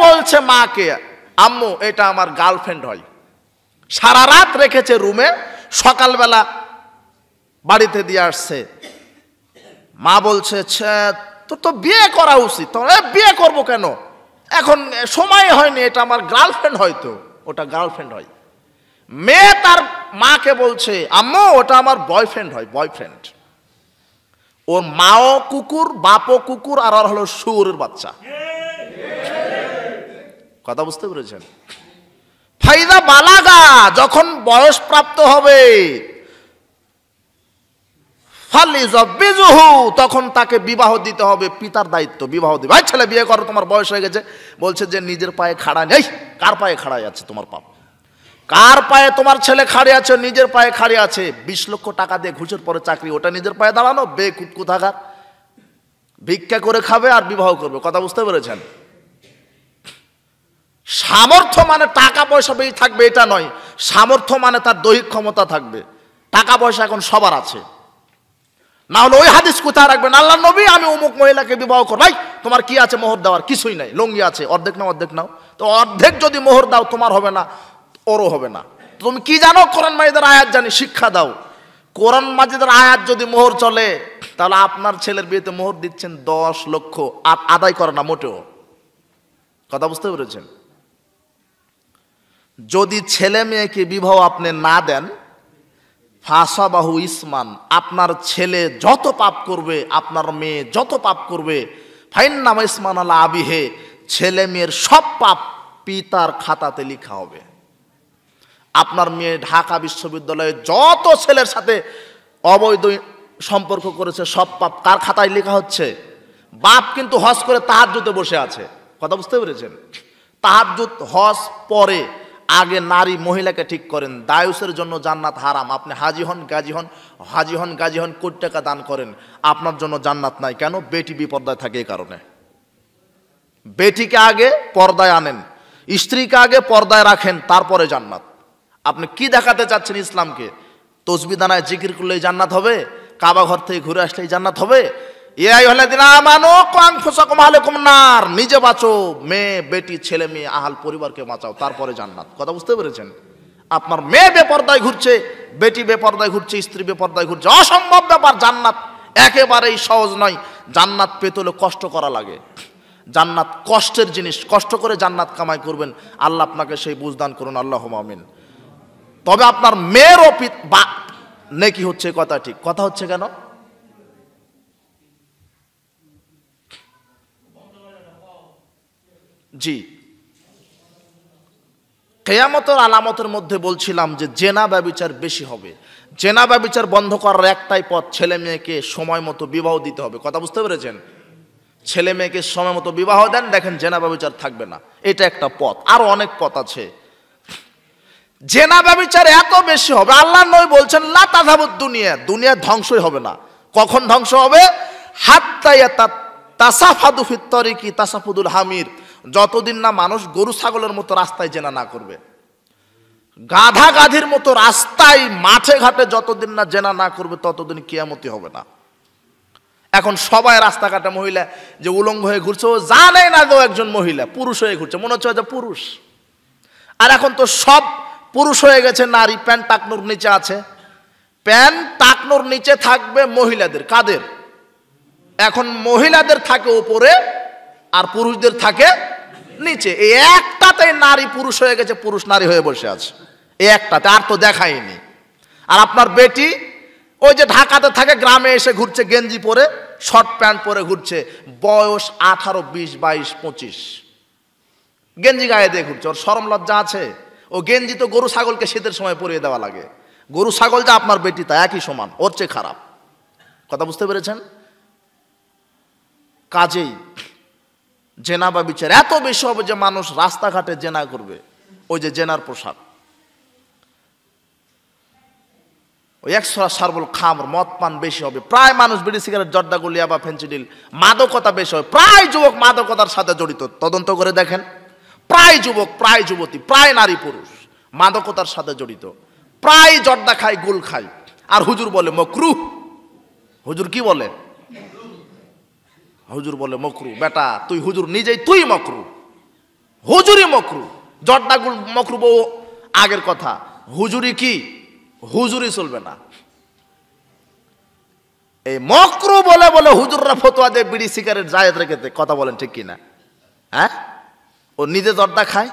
বলছে মাকে, আম্মু এটা আমার গার্লফ্রেন্ড হয়, সারা রাত রেখেছে রুমে, সকালবেলা বাড়িতে দিয়ে আসছে। মা বলছে তোর তো বিয়ে করা উচিত। বিয়ে করবো কেন, এখন সময় হয়নি, এটা আমার গার্লফ্রেন্ড হয়তো, ওটা গার্লফ্রেন্ড হয়। মেয়ে তার মাকে বলছে, আম্মু ওটা আমার বয়ফ্রেন্ড হয়, বয়ফ্রেন্ড। ওর মাও কুকুর, বাপও কুকুর, আর হলো শুয়োরের বাচ্চা। কথা বুঝতে পেরেছেন? ফাইদা বালাগা, যখন বয়স প্রাপ্ত হবে, তখন তাকে বিবাহ দিতে হবে, পিতার দায়িত্ব বিবাহ দিবে। ভাই ছেলে বিয়ে করো, তোমার বয়স হয়ে গেছে। বলছে যে নিজের পায়ে খাড়া নেই। কার পায়ে খাড়াই আছে তোমার বাপ? কার পায়ে তোমার ছেলে খাড়ে আছে? নিজের পায়ে খাড়ে আছে। 20 লক্ষ টাকা দিয়ে ঘুষের পরে চাকরি, ওটা নিজের পায়ে দাঁড়ানো? বেকুৎকুথাকার, ভিক্ষা করে খাবে আর বিবাহ করবে। কথা বুঝতে পেরেছেন? সামর্থ্য মানে টাকা পয়সা বেশি থাকবে এটা নয়, সামর্থ্য মানে তার দৈহিক ক্ষমতা থাকবে। টাকা পয়সা এখন সবার আছে, না হলে ওই হাদিস কোথায় রাখবেন? আল্লাহ নবী আমি অমুক মহিলাকে বিবাহ করব। ভাই তোমার কি আছে মোহর দেওয়ার? কিছুই নাই, লঙ্গি আছে, অর্ধেক নাও অর্ধেক নাও। তো অর্ধেক যদি মোহর দাও, তোমার হবে না, ওরও হবে না। তুমি কি জানো? কোরআন মাজিদের আয়াত জানি, শিক্ষা দাও। কোরআন মাজিদের আয়াত যদি মোহর চলে, তাহলে আপনার ছেলের বিয়েতে মোহর দিচ্ছেন 10 লক্ষ, আর আদায় করে না মোটেও। কথা বুঝতে পেরেছেন? যদি ছেলে মেয়েকে বিবাহ আপনি না দেন, ফাসাবাহু ইসমান, আপনার ছেলে যত পাপ করবে, আপনার মেয়ে যত পাপ করবে, ফাইন্নামা ইসমান আলা আবিহে, ছেলে মেয়ের সব পাপ পিতার খাতাতে লেখা হবে। আপনার মেয়ে ঢাকা বিশ্ববিদ্যালয়ে যত ছেলের সাথে অবৈধ সম্পর্ক করেছে, সব পাপ কার খাতায় লেখা হচ্ছে? বাপ কিন্তু হজ করে তাহাজ্জুদে বসে আছে। কথা বুঝতে পেরেছেন? তাহাজ্জুদ হজ পরে, আগে নারী মহিলাকে ঠিক করেন। দায়ুসের জন্য জান্নাত হারাম। আপনি হাজি হন গাজী হন, হাজি হন গাজী হন, কোটি টাকা দান করেন, আপনার জন্য জান্নাত নাই। কেন? বেটি বিপর্দায় থাকে এই কারণে। বেটিকে আগে পর্দায় আনেন, স্ত্রীকে আগে পর্দায় রাখেন, তারপরে জান্নাত। আপনি কি দেখাতে চাচ্ছেন ইসলামকে? তসবি দানায় জিকির করলেই জান্নাত হবে? কাবা ঘর থেকে ঘুরে আসলেই জান্নাত হবে? নিজে বাঁচো, মেয়ে বেটি ছেলে মেয়ে আহাল পরিবারকে বাঁচাও, তারপরে জান্নাত। কথা বুঝতে পেরেছেন? আপনার মেয়ে বেপর্দায় ঘুরছে, বেটি বেপর্দায় ঘুরছে, স্ত্রী বেপর্দায় ঘুরছে, অসম্ভব ব্যাপার। জান্নাত একেবারেই সহজ নয়। জান্নাত পেতে হলে কষ্ট করা লাগে। জান্নাত কষ্টের জিনিস, কষ্ট করে জান্নাত কামাই করবেন। আল্লাহ আপনাকে সেই বুঝদান করুন, আল্লাহুম্মা আমিন। তবে আপনার মেয়েরও নেকি হচ্ছে, কথা ঠিক। কথা হচ্ছে কেন? জি, কিয়ামতের আলামতের মধ্যে বলছিলাম যে জেনা ব্যভিচার বেশি হবে। জেনা ব্যভিচার বন্ধ করার একটাই পথ, ছেলে মেয়েকে সময় মতো বিবাহ দিতে হবে। কথা বুঝতে পেরেছেন? ছেলে মেয়েকে সময় মতো বিবাহ দেন, দেখেন জেনা ব্যভিচার থাকবে না। এটা একটা পথ, আরো অনেক পথ আছে। জেনা ব্যভিচার এত বেশি হবে, আল্লাহ নবী বলছেন লা তাযহাবুদ দুনিয়া, দুনিয়া ধ্বংসই হবে না। কখন ধ্বংস হবে? হাত্তা তাসাফাদু ফিত তরিকি তাসাফুদুল হামির, যতদিন না মানুষ গরু ছাগলের মতো রাস্তায় জেনা না করবে, গাধা গাধির মতো রাস্তায় মাঠে ঘাটে যতদিন না জেনা না করবে, ততদিন কিয়ামতি হবে না। এখন সবাই রাস্তাঘাটে মহিলা যে উলঙ্গ হয়ে ঘুরছে, ও জানে না যে একজন মহিলা, পুরুষ হয়ে ঘুরছে, মনে হচ্ছে যে পুরুষ। আর এখন তো সব পুরুষ হয়ে গেছে নারী, প্যান্ট টাকনোর নিচে আছে। প্যান্ট টাকনোর নিচে থাকবে মহিলাদের। কাদের? এখন মহিলাদের থাকে উপরে আর পুরুষদের থাকে নিচে। এই একটাতেই নারী পুরুষ হয়ে গেছে, পুরুষ নারী হয়ে বসে আছে, এই একটাতে, আর তো দেখায়নি। আর আপনার বেটি ওই যে ঢাকাতে থাকে, গ্রামে এসে ঘুরছে গেঞ্জি পরে, শর্ট প্যান্ট পরে ঘুরছে, বয়স 18, 20, 22, 25, গেঞ্জি গায়ে দিয়ে ঘুরছে। ওর শরম লজ্জা আছে? ও গেঞ্জি তো গরু ছাগলকে শীতের সময় পরিয়ে দেওয়া লাগে। গরু ছাগল যা আপনার বেটি তা একই সমান, ওর চেয়ে খারাপ। কথা বুঝতে পেরেছেন? কাজেই জেনা বা বিচার এত বেশি হবে যে মানুষ রাস্তাঘাটে জেনা করবে। ওই যে জেনার পোশাক, ওই একশরা সারবল খামর, মদ পান বেশি হবে। প্রায় মানুষ বিড়ি সিগারেট, জর্দা, গুলিয়া বা ফেন্সিডিল, মাদকতা বেশি হবে। প্রায় যুবক মাদকতার সাথে জড়িত। তদন্ত করে দেখেন, প্রায় যুবক, প্রায় যুবতী, প্রায় নারী পুরুষ মাদকতার সাথে জড়িত। প্রায় জর্দা খায়, গুল খায়। আর হুজুর বলে মকরুহ। হুজুর কি বলে? হুজুর বলে মকরু। বেটা তুই হুজুর নিজেই, তুই মকরু। হুজুরি মকরু, জর্দাগুল মকরু বউ আগের কথা, হুজুরি কি? হুজুরি চলবে না। এই মকরু বলে বলে হুজুররা ফতোয়া দেয় বিড়ি সিগারেট জায়েজ রেখেতে, কথা বলেন ঠিক কিনা? হ্যাঁ, ও নিজে জর্দা খায়।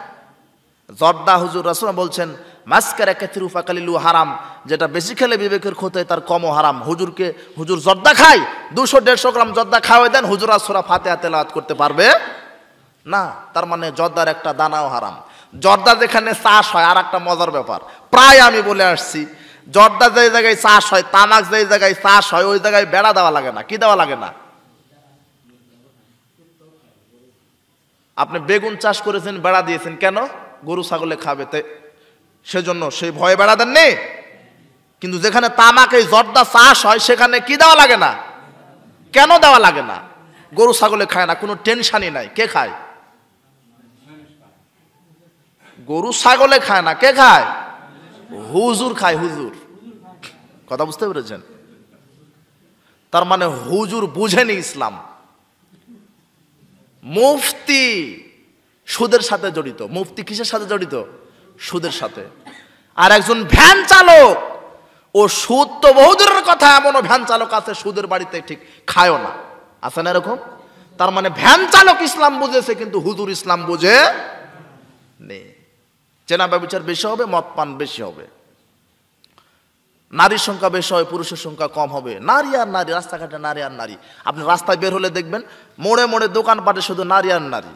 জর্দা হুজুর রাসূল বলছেন মাসকারা কাতিরু ফাকালিলু হারাম, যেটা বেশি খেলে বিবেকের ক্ষতি হয় তার কমও হারাম। হুজুর জর্দা খায়, 200-150 গ্রাম জর্দা খাওয়াই দেন, হুজুর আর সূরা ফাতিহা তেলাওয়াত করতে পারবে না। তার মানে জর্দার একটা দানাও হারাম। জর্দা যেখানে চাষ হয়, আর একটা মজার ব্যাপার, প্রায় আমি বলে আসছি, জর্দা যে জায়গায় চাষ হয়, তামাক যে জায়গায় চাষ হয়, ওই জায়গায় বেড়া দেওয়া লাগে না। কি দেওয়া লাগে না? আপনি বেগুন চাষ করেছেন, বেড়া দিয়েছেন কেন? গরু ছাগলে খাবে, তাই সেজন্য সেই ভয়ে বেড়া দেননি। কিন্তু যেখানে তামাক এই জর্দা চাষ হয় সেখানে কি দেওয়া লাগে না? কেন দেওয়া লাগে না? গরু ছাগলে খায় না, কোনো টেনশনই নাই। কে খায়? গরু ছাগলে খায় না, কে খায়? হুজুর খায়, হুজুর। কথা বুঝতে পেরেছেন? তার মানে হুজুর বুঝেনি ইসলাম। মুফতি সুদের সাথে জড়িত। মুফতি কিসের সাথে জড়িত? সুদের সাথে। আর একজন ভ্যান চালক, ও সুদ তো বহুদূরের কথা, এমনও ভ্যান চালক আছে সুদের বাড়িতে ঠিক খায়ও না, আছে না এরকম? তার মানে ভ্যান চালক ইসলাম বুঝেছে, কিন্তু হুজুর ইসলাম বুঝে নেই। জেনা ব্যভিচার বেশি হবে, মদ পান বেশি হবে, নারীর সংখ্যা বেশি হবে, পুরুষের সংখ্যা কম হবে। নারী আর নারী, রাস্তাঘাটে নারী আর নারী। আপনি রাস্তায় বের হলে দেখবেন মোড়ে মোড়ে দোকানপাটে শুধু নারী আর নারী,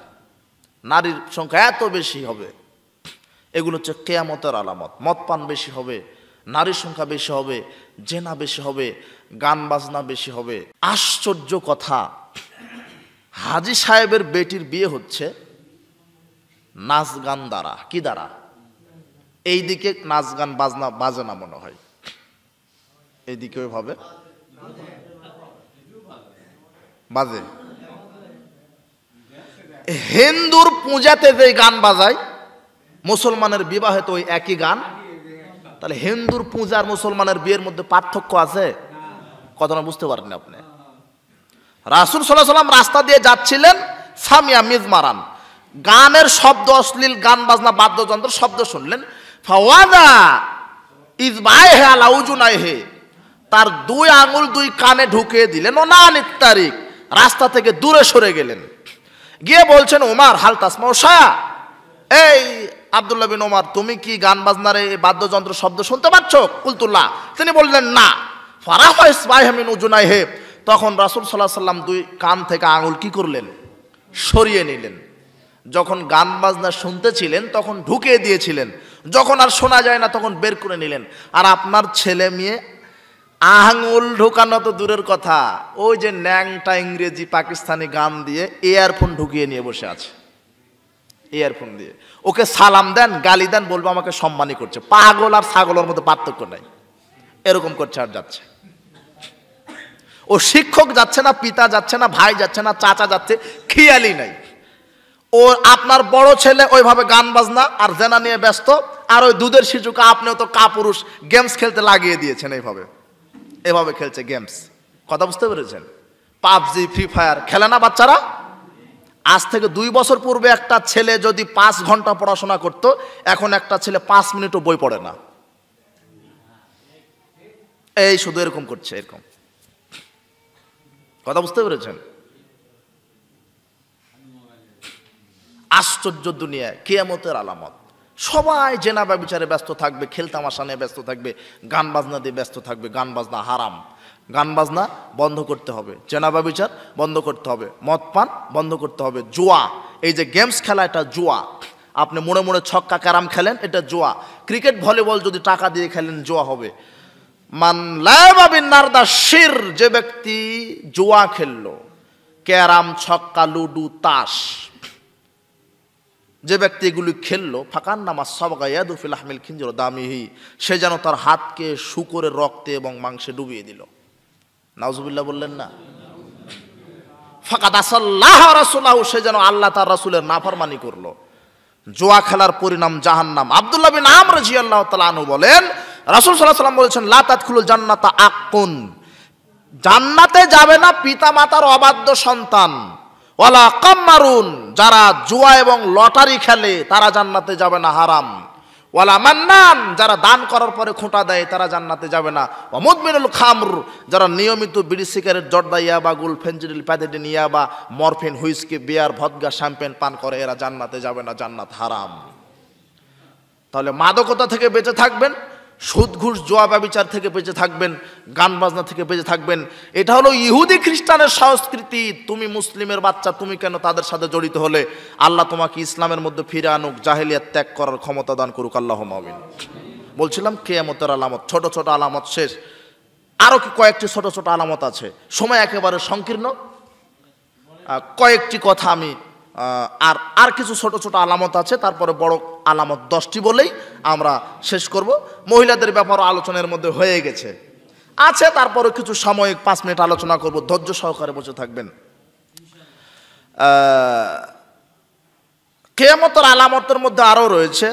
নারীর সংখ্যা এত বেশি হবে। এগুলো হচ্ছে কিয়ামতের আলামত। মদ পান বেশি হবে, নারীর সংখ্যা বেশি হবে, জেনা বেশি হবে, গান বাজনা বেশি হবে। আশ্চর্য কথা, হাজী সাহেবের বেটির বিয়ে হচ্ছে নাচ গান দ্বারা। কি দ্বারা? এইদিকে নাচ গান বাজনা বাজে না মনে হয়, এইদিকে ওইভাবে বাজে। হিন্দুর পূজাতে যে গান বাজায়, মুসলমানের বিবাহে তো ওই একই গান। তাহলে হিন্দুর পূজার মুসলমানের বিয়ের মধ্যে পার্থক্য আছে? কথাটা বুঝতে পারেন আপনি? রাসূল সাল্লাল্লাহু আলাইহি ওয়াসাল্লাম রাস্তা দিয়ে যাচ্ছিলেন, সামিয়া মিজমারান, গানের শব্দ, অশ্লীল গান বাজনা বাদ্যযন্ত্র শব্দ শুনলেন। ফাওয়াদা ইজবাইহি আলা উজুনাইহি, তার 2 আঙ্গুল 2 কানে ঢুকিয়ে দিলেন। ওনানিত তারিক, রাস্তা থেকে দূরে সরে গেলেন। গিয়ে বলছেন ওমর হাল তাসমাউ শায়া, এই আব্দুল্লাহ বিন ওমর, তুমি কি গান বাজনার এই বাদ্যযন্ত্র শব্দ শুনতে পাচ্ছ? কুলতুল্লাহ, তিনি বললেন না। ফারাফা ইসবাইহি মিন উজুনাইহি, তখন রাসূল সাল্লাল্লাহু আলাইহি ওয়াসাল্লাম 2 কান থেকে আঙ্গুল কি করলেন? সরিয়ে নিলেন। যখন গান বাজনা শুনতেছিলেন তখন ঢুকিয়ে দিয়েছিলেন, যখন আর শোনা যায় না তখন বের করে নিলেন। আর আপনার ছেলে মেয়ে আঙুল ঢোকানো তো দূরের কথা, ওই যে ন্যাংটা ইংরেজি পাকিস্তানি গান দিয়ে ইয়ারফোন ঢুকিয়ে নিয়ে বসে আছে। ইয়ারফোন দিয়ে ওকে সালাম দেন, গালি দেন, বলবো আমাকে সম্মানই করছে। পাগল আর ছাগলের মধ্যে পার্থক্য নাই, এরকম করছে আর যাচ্ছে। ও শিক্ষক যাচ্ছে না, পিতা যাচ্ছে না, ভাই যাচ্ছে না, চাচা যাচ্ছে, খেয়ালই নাই। ও আপনার বড় ছেলে ওইভাবে গান বাজনা আর জেনা নিয়ে ব্যস্ত, আর ওই দুধের শিশুকে আপনিও তো কাপুরুষ গেমস খেলতে লাগিয়ে দিয়েছেন। এভাবে খেলছে গেমস। কথা বুঝতে পেরেছেন? পাবজি, ফ্রি ফায়ার খেলে না বাচ্চারা? আজ থেকে 2 বছর পূর্বে একটা ছেলে যদি 5 ঘন্টা পড়াশোনা করত, এখন একটা ছেলে 5 মিনিটও বই পড়ে না। এই শুধু এরকম করছে, এরকম। কথা বুঝতে পেরেছেন? আশ্চর্য দুনিয়া, কিয়ামতের আলামত। সবাই জেনা ব্যভিচারে ব্যস্ত থাকবে, খেলতামাশা নিয়ে ব্যস্ত থাকবে, গান বাজনা দিয়ে ব্যস্ত থাকবে। গান বাজনা হারাম, গান বাজনা বন্ধ করতে হবে, জেনা ব্যভিচার বন্ধ করতে হবে, মদ পান বন্ধ করতে হবে। জুয়া, এই যে গেমস খেলা, এটা জুয়া। আপনি মোড়ে মোড়ে ছক্কা ক্যারাম খেলেন, এটা জুয়া। ক্রিকেট ভলিবল যদি টাকা দিয়ে খেলেন জুয়া হবে। মান লাবা বিন নারদা শির, যে ব্যক্তি জুয়া খেললো, ক্যারাম, ছক্কা, লুডু, তাস, যে ব্যক্তি এগুলি খেললো, ফাকান নামা সাবগা ইয়াদু ফিল লাহমিল খিনজির দামিহি, সে যেন তার হাতকে শূকরের রক্তে এবং মাংসে ডুবিয়ে দিল। নাউজুবিল্লাহ বললেন না? ফাকাদ আসাল্লাহ রাসূলাহু, সে যেন আল্লাহ তার রাসূলের নাফরমানি করলো। জুয়া খেলার পরিণাম জাহান্নাম। আব্দুল্লাহ বিন আমর রাদিয়াল্লাহু তাআলা আনহু বলেন, রাসূল সাল্লাল্লাহু আলাইহি ওয়াসাল্লাম বলেছেন, লা তাদখুলুল জান্নাতা আকুন, জান্নাতে যাবে না পিতা মাতার অবাধ্য সন্তান। ওয়ালা কাম্মারুন, যারা জুয়া এবং লটারি খেলে তারা জান্নাতে যাবে না, হারাম। ওয়ালা মান্নান, যারা দান করার পরে খোঁটা দেয় তারা জান্নাতে যাবে না। ওয়া মুদমিনুল খামর, যারা নিয়মিত বিড়ি সিগারেট জর্দা ইয়াবা গুল ফেনজিডিল প্যাথেডিন ইয়াবা মরফিন হুইস্কি বিয়ার ভদকা শ্যাম্পেন পান করে এরা জান্নাতে যাবে না, জান্নাত হারাম। তাহলে মাদকতা থেকে বেঁচে থাকবেন, সুদ ঘুষ জুয়া ব্যভিচার থেকে বেঁচে থাকবেন, গান বাজনা থেকে বেঁচে থাকবেন। এটা হলো ইহুদি খ্রিস্টানের সংস্কৃতি। তুমি মুসলিমের বাচ্চা, তুমি কেন তাদের সাথে জড়িত হলে? আল্লাহ তোমাকে ইসলামের মধ্যে ফিরে আনুক, জাহেলিয়াত ত্যাগ করার ক্ষমতা দান করুক, আল্লাহুম্মা আমিন। বলছিলাম কিয়ামতের আলামত, ছোট ছোট আলামত শেষ, আরো কি কয়েকটি ছোট ছোট আলামত আছে, সময় একেবারে সংকীর্ণ। কয়েকটি কথা আমি আর কিছু ছোট ছোট আলামত আছে, তারপরে বড় আলামত 10টি বলেই আমরা শেষ করব। মহিলাদের ব্যাপারও আলোচনার মধ্যে হয়ে গেছে আছে, তারপরে কিছু সাময়িক 5 মিনিট আলোচনা করব, ধৈর্য সহকারে বসে থাকবেন। কিয়ামতের আলামতের মধ্যে আরও রয়েছে।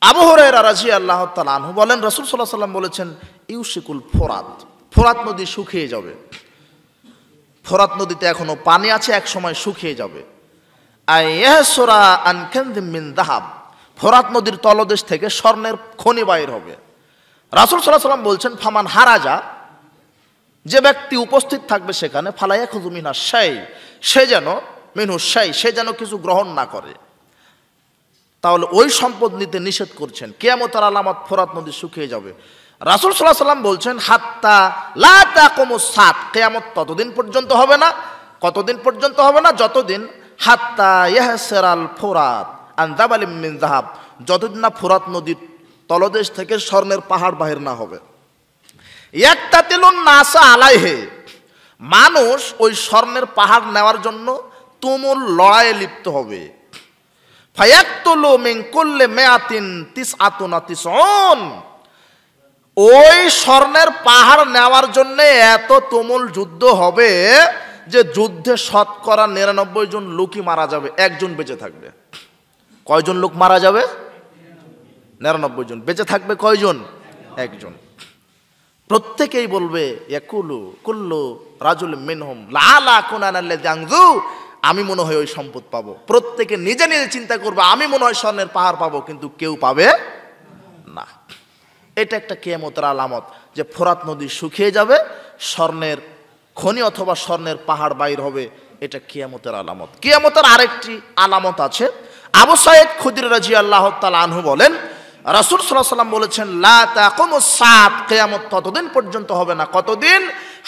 আবু হুরায়রা রাদিয়াল্লাহু তাআলা আনহু বলেন, রাসূল সাল্লাল্লাহু আলাইহি ওয়াসাল্লাম বলেছেন, ইউশিকুল ফোরাত, ফোরাত নদী শুকিয়ে যাবে। ফোরাত নদীতে এখনো পানি আছে, এক সময় শুকিয়ে যাবে। আইয়াসরা আন কানদিম মিন যাহাব, ফোরাত নদীর তলদেশ থেকে স্বর্ণের খনি বাইর হবে। রাসূল সাল্লাল্লাহু আলাইহি ওয়াসাল্লাম বলছেন, ফামান হারাজা, যে ব্যক্তি উপস্থিত থাকবে সেখানে, ফালা ইয়াখুযু মিনা শাই, সে যেন মিনহু শাই, সে যেন কিছু গ্রহণ না করে। তাহলে ওই সম্পদ নিতে নিষেধ করছেন। কিয়ামতের আলামত, ফোরাত নদী শুকিয়ে যাবে। রাসূল সাল্লাল্লাহু আলাইহি ওয়াসাল্লাম বলছেন, হাত্তা লা তাকুমুস সাত, কিয়ামত ততদিন পর্যন্ত হবে না। কতদিন পর্যন্ত হবে না? যতদিন হাত্তা ইয়াহসারাল ফোরাত আন যাবালিম মিন যাহাব, যতদিন না ফোরাত নদীর তলদেশ থেকে স্বর্ণের পাহাড় বাহির না হবে। ইয়াক্তাতিলুন নাসা আলাইহি, মানুষ ওই স্বর্ণের পাহাড় নেওয়ার জন্য তুমুল লড়াইয়ে লিপ্ত হবে। ফায়াকতুলু মিন কুল্লি মিআতিন তিসআতুন তিসউন, ওই স্বর্ণের পাহাড় নেওয়ার জন্য এত তুমুল যুদ্ধ হবে যে যুদ্ধে শতকরা 99 জন লোকই মারা যাবে, একজন বেঁচে থাকবে। কয়জন লোক মারা যাবে? 99 জন। বেঁচে থাকবে কয়জন? একজন। প্রত্যেকেই বলবে, ইয়াকুলু কুল্লু রাজুল মিনহুম লাআলা কুনানাল্লাযী আনজু, আমি মনে হয় ওই সম্পদ পাবো। প্রত্যেকে নিজে নিজে চিন্তা করবে, আমি মনে হয় স্বর্ণের পাহাড় পাবো, কিন্তু কেউ পাবে না। এটা একটা কিয়ামতের আলামত, যে ফোরাত নদী শুকিয়ে যাবে, স্বর্ণের খনি অথবা স্বর্ণের পাহাড় বাইর হবে। এটা কিয়ামতের আলামত। কিয়ামতের আরেকটি আলামত আছে। আবু সাঈদ খুদরি রাদিয়াল্লাহু তাআলা আনহু বলেন, রাসূল সাল্লাল্লাহু আলাইহি ওয়াসাল্লাম বলেছেন, লা তাকুমুস সাত, কিয়ামত ততদিন পর্যন্ত হবে না। কতদিন?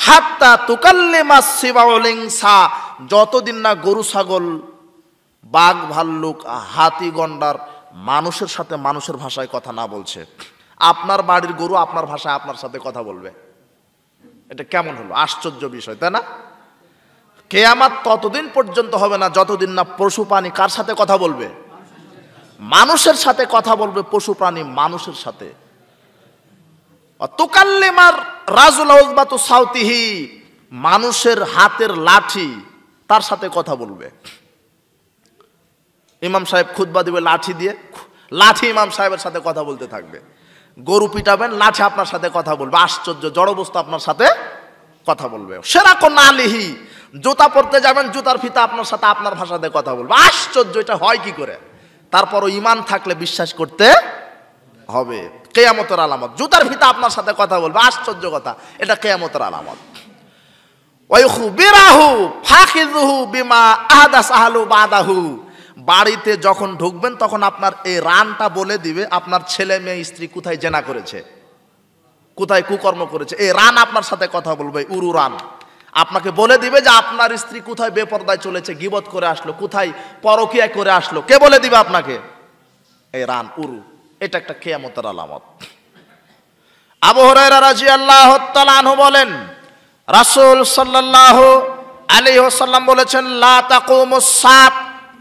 হাত্তা তুকাল্লিমাস সিবাউল ইনসা, যতদিন না গরু ছাগল বাঘ ভাল্লুক হাতি গন্ডার মানুষের সাথে মানুষের ভাষায় কথা না বলছে। আপনার বাড়ির গরু আপনার ভাষায় আপনার সাথে কথা বলবে। এটা কেমন হলো? আশ্চর্য বিষয়, তাই না? কিয়ামত ততদিন পর্যন্ত হবে না যতদিন না পশু প্রাণী কার সাথে কথা বলবে? মানুষের সাথে কথা বলবে। পশু প্রাণী মানুষের সাথে। তুকাল্লিমার রাজুল উযবাতু সাউতিহি, মানুষের হাতের লাঠি তার সাথে কথা বলবে। ইমাম সাহেব খুতবা দিবে লাঠি দিয়ে, লাঠি ইমাম সাহেবের সাথে কথা বলতে থাকবে। গরু পিটাবেন, লাঠি আপনার সাথে কথা বলবে। আশ্চর্য, জড়বস্তু আপনার সাথে কথা বলবে। সেরাকন আলিহি, জুতা পরতে যাবেন, জুতার ফিতা আপনার সাথে আপনার ভাষাতে কথা বলবে। আশ্চর্য, এটা হয় কি করে? তারপরও ঈমান থাকলে বিশ্বাস করতে হবে। কিয়ামতের আলামত, জুতার ফিতা আপনার সাথে কথা বলবে। আশ্চর্য কথা, এটা কিয়ামতের আলামত। ওয়াইখুবিরাহু ফাখিযুহু বিমা আহদাস আহলু বাদাহু, বাড়িতে যখন ঢুকবেন তখন আপনার এই রানটা বলে দিবে আপনার ছেলে মেয়ে স্ত্রী কোথায় জেনা করেছে, কোথায় কুকর্ম করেছে। এই রান আপনার সাথে কথা বলবে। উরু রান আপনাকে বলে দিবে যে আপনার স্ত্রী কোথায় বেপরদায় চলেছে, গীবত করে আসলো, কোথায় পরকীয়া করে আসলো। কে বলে দিবে আপনাকে? এই রান, উরু। এটা একটা কিয়ামতের আলামত। আবু হুরায়রা রাদিয়াল্লাহু তাআলা আনহু বলেন, রাসূল সাল্লাল্লাহু আলাইহি ওয়াসাল্লাম বলেছেন, লা তাকুমুস সাত,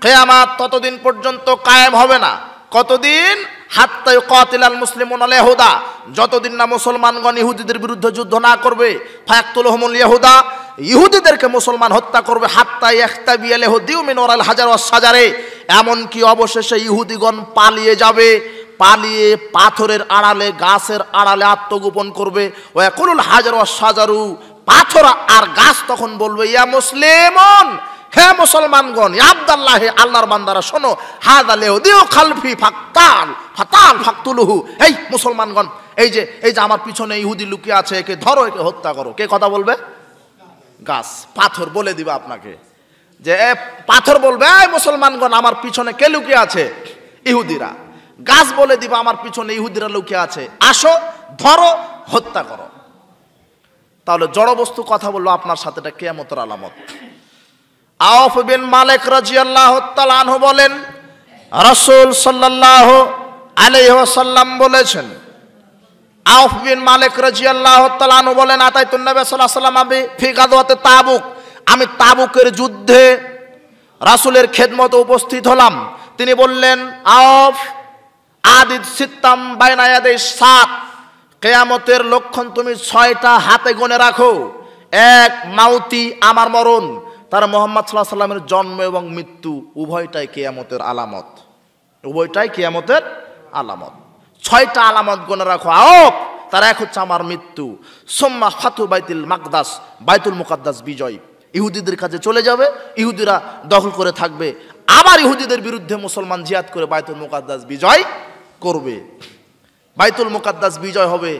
কিয়ামত ততদিন পর্যন্ত কায়েম হবে না। কতদিন? হাত্তা ইউকাতিলাল মুসলিমুনা আল ইয়াহুদা, যতদিন না মুসলমানগণ ইহুদিদের বিরুদ্ধে যুদ্ধ না করবে। ফায়াকতুলহুমুল ইয়াহুদা, ইহুদিদেরকে মুসলমান হত্যা করবে। হাত্তা ইয়াখতাবিয়াল ইহুদিয়্যু মিন ওয়ারাল হাজার ওয়াস সাজারে, এমনকি অবশেষে ইহুদিগণ পালিয়ে যাবে, পালিয়ে পাথরের আড়ালে গাছের আড়ালে আত্মগোপন করবে। ওয়াকুলুল হাজার ওয়াস সাজারু, পাথর আর গাছ তখন বলবে, ইয়া মুসলিমুন, হে মুসলমানগণ, ইয়া আব্দুল্লাহ, হে আল্লাহর বান্দারা, শোনো, হাযা লিউদিউ খালফি ফাতাল ফাকতুলুহু, এই মুসলমানগণ, এই যে আমার পিছনে ইহুদি লুকিয়ে আছে, একে ধরো, একে হত্যা করো। কে কথা বলবে? গাছ, পাথর বলে দিবে আপনাকে, যে পাথর বলবে, এই মুসলমানগণ, আমার পিছনে কে লুকিয়ে আছে? ইহুদিরা। গাছ বলে দিবে, আমার পিছনে ইহুদিরা লুকিয়ে আছে, আসো, ধরো, হত্যা করো। তাহলে জড় বস্তু কথা বললো আপনার সাথে, এটা কিয়ামতের আলামত। আওফ বিন মালিক রাদিয়াল্লাহু তাআলা আনহু বলেন, রাসূল সাল্লাল্লাহু আলাইহি ওয়াসাল্লাম বলেছেন, আওফ বিন মালিক রাদিয়াল্লাহু তাআলা আনহু বলেন, আতাইতুন নবী সাল্লাল্লাহু আলাইহি ওয়াসাল্লাম ফি গাযওয়াতি তাবুক, আমি তাবুকের যুদ্ধে রাসূলের খেদমতে উপস্থিত হলাম। তিনি বললেন, আওফ, আদিদ সিত্তাম বাইনা ইয়াদাই সাত, কিয়ামতের লক্ষণ তুমি 6টা হাতে গুনে রাখো। এক, মাউতি, আমার মরণ, তার মুহাম্মদ সাল্লাল্লাহু আলাইহি ওয়াসাল্লামের জন্ম এবং মৃত্যু উভয়টাই কিয়ামতের আলামত, উভয়টাই কিয়ামতের আলামত। 6টা আলামত গুনে রাখো আওফ। তার এক হচ্ছে আমার মৃত্যু, সুম্মা ফাতু বাইতুল মাকদাস, বাইতুল মুকাদ্দাস বিজয়, ইহুদিদের কাছে চলে যাবে, ইহুদিরা দখল করে থাকবে, আবার ইহুদিদের বিরুদ্ধে মুসলমান জিহাদ করে বাইতুল মুকাদ্দাস বিজয় করবে, বাইতুল মুকাদ্দাস বিজয় হবে,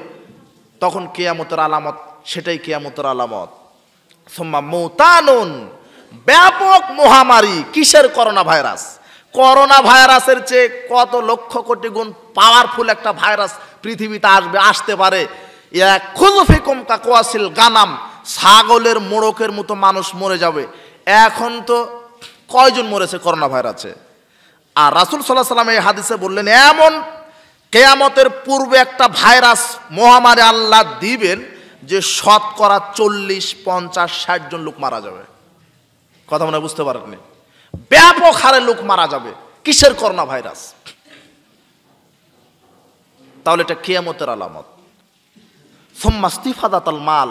তখন কিয়ামতের আলামত, সেটাই কিয়ামতের আলামত। সুম্মা মুতানুন, ব্যাপক মহামারী। কিসের? Corona virus. করোনা ভাইরাসের চেয়ে কত লক্ষ কোটি গুণ পাওয়ারফুল একটা ভাইরাস পৃথিবীতে আসতে পারে। খুযুফিকুম কাকওয়াসিল গানাম, ছাগলের মোড়কের মতো মানুষ মরে যাবে। এখন তো কয়জন মরেছে করোনা ভাইরাসে? আর রাসূল সাল্লাল্লাহু আলাইহি ওয়াসাল্লাম এই হাদিসে বললেন, এমন কিয়ামতের পূর্বে একটা ভাইরাস মহামারী আল্লাহ দিবেন যে শতকরা 40, 50, 60 জন লোক মারা যাবে। কথা মনে বুঝতে পারেননি? ব্যাপক হারে লোক মারা যাবে। কিসের? Corona virus. তাহলে এটা কিয়ামতের আলামত। সুম্মা ইস্তিফাদাতুল মাল,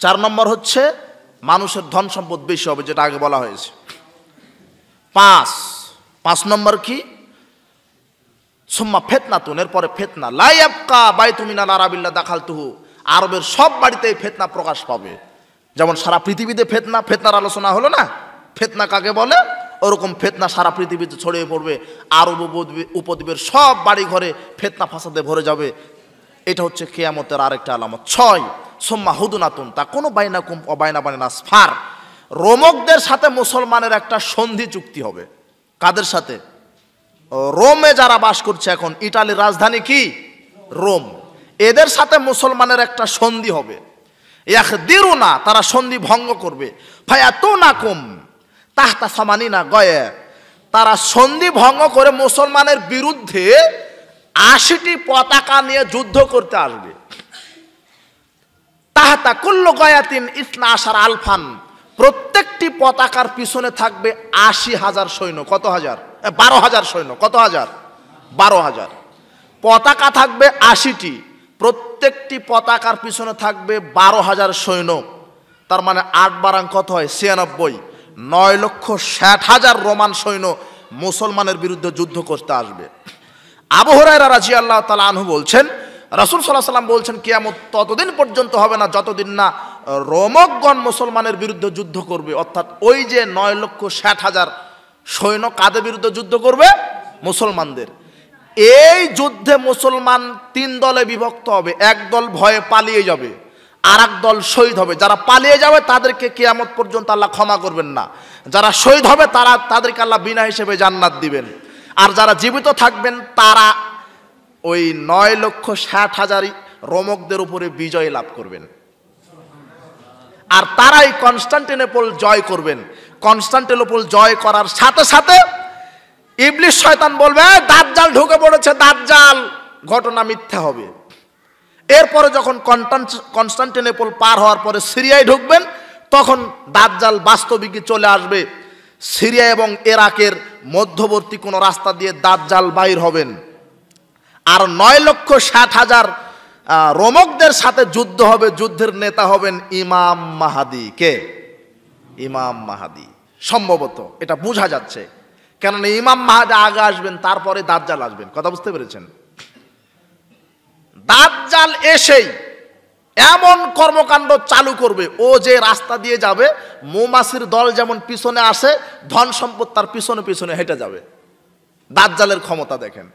4 নম্বর হচ্ছে মানুষের ধন সম্পদ বেশি হবে, যেটা আগে বলা হয়েছে। 5 নম্বর কি? সুম্মা ফিতনাতুন, এরপরে ফিতনা। লা ইয়াবকা বাইতুম মিনাল আরাবিল্লা দাখালতুহু, আরবের সব বাড়িতেই ফিতনা প্রকাশ পাবে। যেমন সারা পৃথিবীতে ফিতনার আলোচনা হলো না, ফিতনা কাকে বলে, ওরকম ফিতনা সারা পৃথিবীতে ছড়িয়ে পড়বে, আরব উপদ্বীপের সব বাড়ি ঘরে ফিতনা ফাসাদে ভরে যাবে। এটা হচ্ছে কিয়ামতের আরেকটা আলামত। 6, সুম্মা হুদুনাতুন, তা কোনো বাইনাকুম ও বাইনা বানিনা আসফার, রোমকদের সাথে মুসলমানের একটা সন্ধি চুক্তি হবে। কাদের সাথে? রোমে যারা বাস করছে এখন, ইটালির রাজধানী কি? রোম। এদের সাথে মুসলমানের একটা সন্ধি হবে। ইয়াখদিরুনা, তারা সন্ধি ভঙ্গ করবে। ফায়াতুনাকুম তাহতা সামানিনা গয়ে, তারা সন্ধি ভঙ্গ করে মুসলমানের বিরুদ্ধে 80টি পতাকা নিয়ে যুদ্ধ করতে আসবে। তাহতা কুল্লু গয়াতিন ইসনা আশার আলফান, প্রত্যেকটি পতাকার পিছনে থাকবে 80,000 সৈন্য। কত হাজার? 12,000 সৈন্য। কত হাজার? 12,000। পতাকা থাকবে 80টি, প্রত্যেকটি পতাকার পিছনে থাকবে 12,000 সৈন্য। তার মানে 8 বারাং কত হয়? 96। 9,60,000 রোমান সৈন্য মুসলমানের বিরুদ্ধে যুদ্ধ করতে আসবে। আবু হুরায়রা রাদিয়াল্লাহু তাআলা আনহু বলছেন, রাসূল সাল্লাল্লাহু আলাইহি ওয়াসাল্লাম বলছেন, কিয়ামত ততদিন পর্যন্ত হবে না যতদিন না রোমকগণ মুসলমানের বিরুদ্ধে যুদ্ধ করবে। অর্থাৎ ওই যে 9,60,000 সৈন্য কাদের বিরুদ্ধে যুদ্ধ করবে? মুসলমানদের। এই যুদ্ধে মুসলমান 3 দলে বিভক্ত হবে। এক দল ভয়ে পালিয়ে যাবে, আর এক দল শহীদ হবে। যারা পালিয়ে যাবে তাদেরকে কিয়ামত পর্যন্ত আল্লাহ ক্ষমা করবেন না। যারা শহীদ হবে তাদেরকে আল্লাহ বিনা হিসেবে জান্নাত দিবেন। আর যারা জীবিত থাকবেন তারা ওই 9,60,000 রোমকদের উপরে বিজয় লাভ করবেন, আর তারাই কনস্টান্টিনোপল জয় করবেন। কনস্টান্টিনোপল জয় করার সাথে সাথে ইবলিস শয়তান বলবে, দাজ্জাল ঢুকে পড়েছে, দাজ্জাল, ঘটনা মিথ্যা হবে। এরপরে যখন কনস্টান্টিনোপল পার হওয়ার পরে সিরিয়ায় ঢুকবেন, তখন দাজ্জাল বাস্তবিকই চলে আসবে। সিরিয়া এবং ইরাকের মধ্যবর্তী কোনো রাস্তা দিয়ে দাজ্জাল বাইর হবেন। আর 9,60,000 রোমকদের সাথে যুদ্ধ হবে। যুদ্ধের নেতা হবেন ইমাম মাহাদি। কে? ইমাম মাহাদি। সম্ভবত এটা বোঝা যাচ্ছে, কেননা ইমাম মাহাদি আগে আসবেন, তারপরে দাজ্জাল আসবেন। কথা বুঝতে পেরেছেন? দাজ্জাল এসেই এমন কর্মকাণ্ড চালু করবে, ও যে রাস্তা দিয়ে যাবে মৌমাছির দল যেমন পিছনে আসে, ধন সম্পদ তার পিছনে পিছনে হেঁটে যাবে। দাজ্জালের ক্ষমতা দেখেন।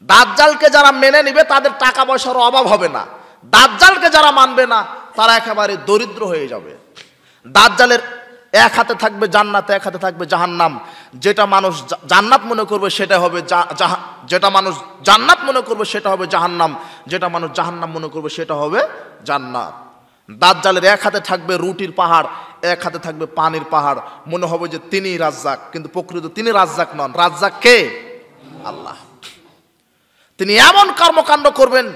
দাজ্জালকে যারা মেনে নিবে তাদের টাকা পয়সার অভাব হবে না, দাজ্জালকে যারা মানবে না তারা একেবারে দরিদ্র হয়ে যাবে। দাজ্জালের এক হাতে থাকবে জান্নাত, এক হাতে থাকবে জাহান্নাম। যেটা মানুষ জান্নাত মনে করবে সেটা হবে যেটা মানুষ জান্নাত মনে করবে সেটা হবে জাহান্নাম, যেটা মানুষ জাহান্নাম মনে করবে সেটা হবে জান্নাত। দাজ্জালের এক হাতে থাকবে রুটির পাহাড়, এক হাতে থাকবে পানির পাহাড়। মনে হবে যে তিনি রাজ্জাক, কিন্তু প্রকৃত তিনি রাজ্জাক নন। রাজ্জাক কে? আল্লাহ। তিনি এমন কর্মকাণ্ড করবেন,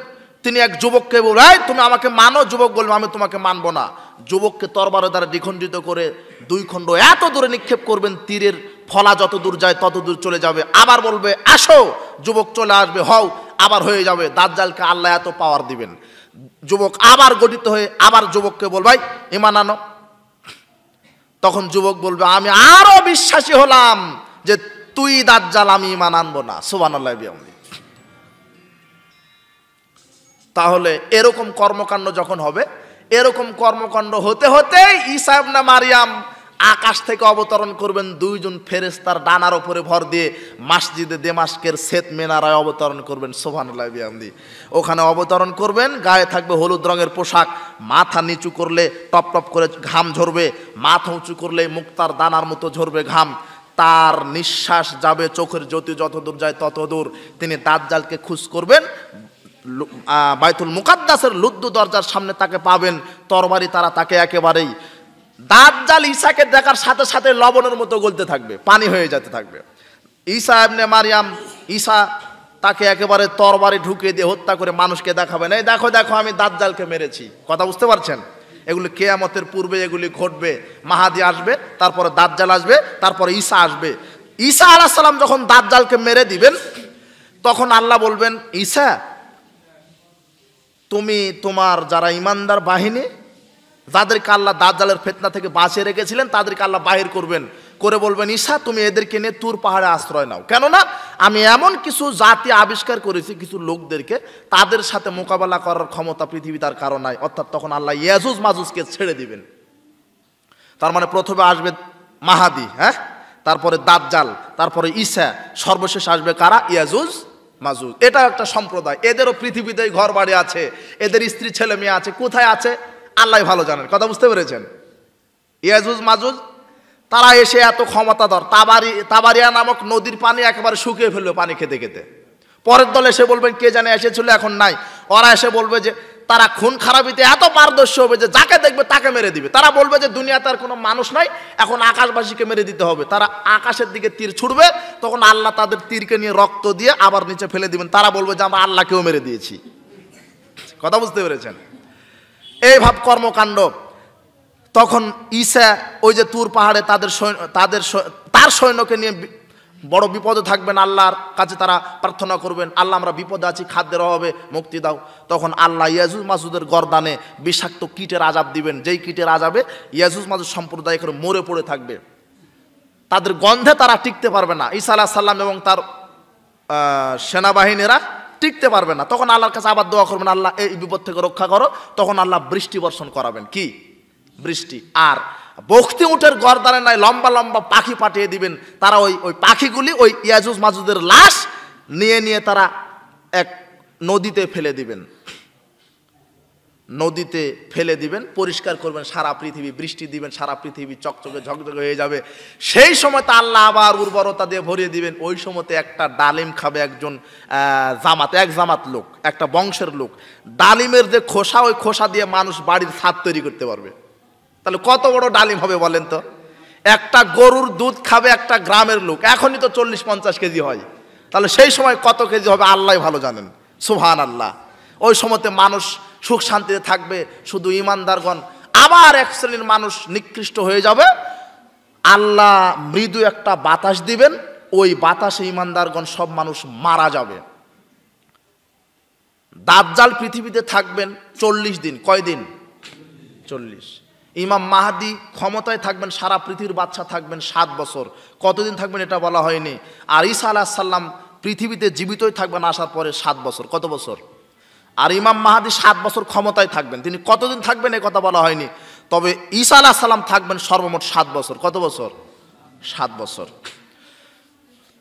তিনি এক যুবককে বলবেন, এই তুমি আমাকে মানো। যুবক বলবে, আমি তোমাকে মানবো না। যুবককে তরবারের দ্বারা দ্বিখণ্ডিত করে দুই খণ্ড এত দূরে নিক্ষেপ করবেন, তীরের ফলা যত দূর যায় তত দূর চলে যাবে। আবার বলবে আসো, যুবক চলে আসবে, হও, আবার হয়ে যাবে। দাজ্জালকে আল্লাহ এত পাওয়ার দিবেন, যুবক আবার গঠিত হয়ে আবার যুবককে বলবে ঈমান আনো। তখন যুবক বলবে, আমি আরো বিশ্বাসী হলাম যে তুই দাজ্জাল, আমি ঈমান আনবো না। সুবহানাল্লাহ বিহামদিহি। তাহলে এরকম কর্মকাণ্ড যখন হবে, এরকম কর্মকাণ্ড হতে হতে ঈসা ইবনে মারইয়াম আকাশ থেকে অবতরণ করবেন, দুইজন ফেরেশতার ডানার উপরে ভর দিয়ে মসজিদে দেমাস্কের শ্বেত মিনারায় অবতরণ করবেন। সুবহানাল্লাহ বিহামদিহি। ওখানে অবতরণ করবেন, গায়ে থাকবে হলুদ রঙের পোশাক, মাথা নিচু করলে টপ টপ করে ঘাম ঝরবে, মাথা উঁচু করলে মুক্তার দানার মতো ঝরবে ঘাম। তার নিঃশ্বাস যাবে, চোখের জ্যোতি যত দূর যায় তত দূর। তিনি দাজ্জালকে খুঁজ করবেন, বাইতুল মুকাদ্দাসের লুদ্দু দরজার সামনে তাকে পাবেন, তরবারি তারা তাকে একেবারেই। দাজ্জাল ঈসাকে দেখার সাথে সাথে লবণের মতো গলতে থাকবে, পানি হয়ে যেতে থাকবে। ঈসা ইবনে মারইয়াম, ঈসা তাকে একেবারে তরবারি ঢুকিয়ে দিয়ে হত্যা করে মানুষকে দেখাবেন, এই দেখো দেখো আমি দাজ্জালকে মেরেছি। কথা বুঝতে পারছেন? এগুলি কিয়ামতের পূর্বে এগুলি ঘটবে। মাহাদি আসবে, তারপরে দাজ্জাল আসবে, তারপরে ঈসা আসবে। ঈসা আলাইহিস সালাম যখন দাজ্জালকে মেরে দিবেন, তখন আল্লাহ বলবেন, ঈসা তুমি তোমার যারা ইমানদার বাহিনী, যাদেরকে আল্লাহ দাজ্জালের ফিতনা থেকে বাঁচিয়ে রেখেছিলেন, তাদেরকে আল্লাহ বাহির করবেন, করে বলবেন, ঈসা তুমি এদেরকে নিয়ে তুর পাহাড়ে আশ্রয় নাও। কেননা আমি এমন কিছু জাতি আবিষ্কার করেছি, কিছু লোকদেরকে, তাদের সাথে মোকাবেলা করার ক্ষমতা পৃথিবী তার কারণ নাই। অর্থাৎ তখন আল্লাহ ইয়াজুজ মাজুজকে ছেড়ে দিবেন। তার মানে প্রথমে আসবে মাহাদি, হ্যাঁ, তারপরে দাজ্জাল, তারপরে ঈসা, সর্বশেষ আসবে কারা? ইয়াজুজ মাজুজ। এটা একটা সম্প্রদায়, এদেরও পৃথিবীতে ঘর বাড়ি আছে, এদের স্ত্রী ছেলে মেয়ে আছে। কোথায় আছে আল্লাহ ভালো জানেন। কথা বুঝতে পেরেছেন? ইয়াজুজ মাজুজ তারা এসে এত ক্ষমতাধর, তাবারিয়া নামক নদীর পানি একেবারে শুকিয়ে ফেলবে পানি খেতে খেতে। পরের দল এসে বলবেন, কে জানে এসেছিল এখন নাই। ওরা এসে বলবে যে তারা খুন খারাপিতে এত পারদর্শী হবে যে যাকে দেখবে তাকে মেরে দিবে। তারা বলবে যে দুনিয়াতে আর কোনো মানুষ নাই, এখন আকাশবাসীকে মেরে দিতে হবে। তারা আকাশের দিকে তীর ছুড়বে, তখন আল্লাহ তাদের তীরকে নিয়ে রক্ত দিয়ে আবার নিচে ফেলে দিবেন। তারা বলবে যে আমরা আল্লাহকেও মেরে দিয়েছি। কথা বুঝতে পেরেছেন? এই ভাব কর্মকাণ্ড। তখন ঈসা ওই যে তুর পাহাড়ে তার সৈন্যকে নিয়ে বড় বিপদে থাকবেন, আল্লাহর কাছে তারা প্রার্থনা করবেন, আল্লাহ আমরা বিপদে আছি, খাদ্যের অভাবে মুক্তি দাও। তখন আল্লাহ ইয়াজুজ মাজুজের গর্দানে বিষাক্ত কীটের আযাব দিবেন, যেই কীটের আযাবে ইয়াজুজ মাজুজ সম্প্রদায় করে মরে পড়ে থাকবে। তাদের গন্ধে তারা টিকতে পারবে না, ঈসা আলাইহিস সালাম এবং তার সেনাবাহিনীরা টিকতে পারবে না। তখন আল্লাহর কাছে আবার দোয়া করবেন, আল্লাহ এই বিপদ থেকে রক্ষা করো। তখন আল্লাহ বৃষ্টি বর্ষণ করাবেন। কি বৃষ্টি? আর বখতি উটের গর্দানে নাই লম্বা লম্বা পাখি পাঠিয়ে দিবেন। তারা ওই পাখিগুলি ওই ইয়াজুজ মাজুজের লাশ নিয়ে নিয়ে তারা এক নদীতে ফেলে দিবেন, নদীতে ফেলে দিবেন, পরিষ্কার করবেন সারা পৃথিবী, বৃষ্টি দিবেন, সারা পৃথিবী চকচকে ঝকঝকে হয়ে যাবে। সেই সময় তা আল্লাহ আবার উর্বরতা দিয়ে ভরিয়ে দিবেন। ওই সময়তে একটা ডালিম খাবে একজন এক জামাত লোক, একটা বংশের লোক। ডালিমের যে খোসা, ওই খোসা দিয়ে মানুষ বাড়ির ছাদ তৈরি করতে পারবে। তাহলে কত বড় ডালিম হবে বলেন তো? একটা গরুর দুধ খাবে একটা গ্রামের লোক। এখনই তো 40-50 কেজি হয়, তাহলে সেই সময় কত কেজি হবে আল্লাহ ভালো জানেন। সুবহানাল্লাহ। ওই সময়তে মানুষ সুখ শান্তিতে থাকবে, শুধু ইমানদারগণ। আবার এক শ্রেণীর মানুষ নিকৃষ্ট হয়ে যাবে, আল্লাহ মৃদু একটা বাতাস দিবেন, ওই বাতাসে ইমানদারগণ সব মানুষ মারা যাবে। দাজ্জাল পৃথিবীতে থাকবেন 40 দিন। কয়দিন? 40। ইমাম মাহাদি ক্ষমতায় থাকবেন, সারা পৃথিবীর বাদশা থাকবেন 7 বছর। কতদিন থাকবেন এটা বলা হয়নি। আর ঈসা আলাইহিস সালাম পৃথিবীতে জীবিতই থাকবেন আসার পরে 7 বছর। কত বছর? আর ইমাম মাহাদি 7 বছর ক্ষমতায় থাকবেন। তিনি কতদিন থাকবেন এই কথা বলা হয়নি, তবে ঈসা আলাইহিস সালাম থাকবেন সর্বমোট 7 বছর। কত বছর? 7 বছর।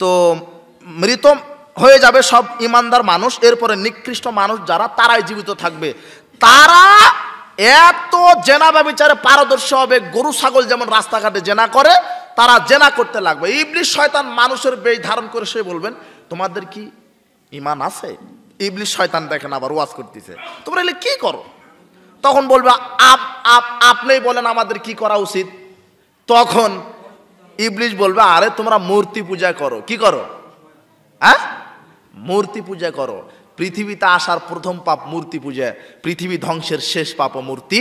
তো মৃত হয়ে যাবে সব ইমানদার মানুষ, এরপরে নিকৃষ্ট মানুষ যারা, তারাই জীবিত থাকবে। তারা এত জেনা ব্যভিচারে পারদর্শী হবে, গরু ছাগল যেমন রাস্তাঘাটে জেনা করে তারা জেনা করতে লাগবে। ইবলিস শয়তান মানুষের বেশ ধারণ করে সে বলবেন, তোমাদের কি ঈমান আছে? ইবলিস শয়তান দেখেন আবার ওয়াজ করতেছে, তোমরা এলে কি করো? তখন বলবে আপনিই বলেন আমাদের কি করা উচিত। তখন ইবলিস বলবে, আরে তোমরা মূর্তি পূজা করো। কি করো? হ্যাঁ, মূর্তি পূজা করো। পৃথিবীতে আসার প্রথম পাপ মূর্তি পূজা, পৃথিবী ধ্বংসের শেষ পাপ মূর্তি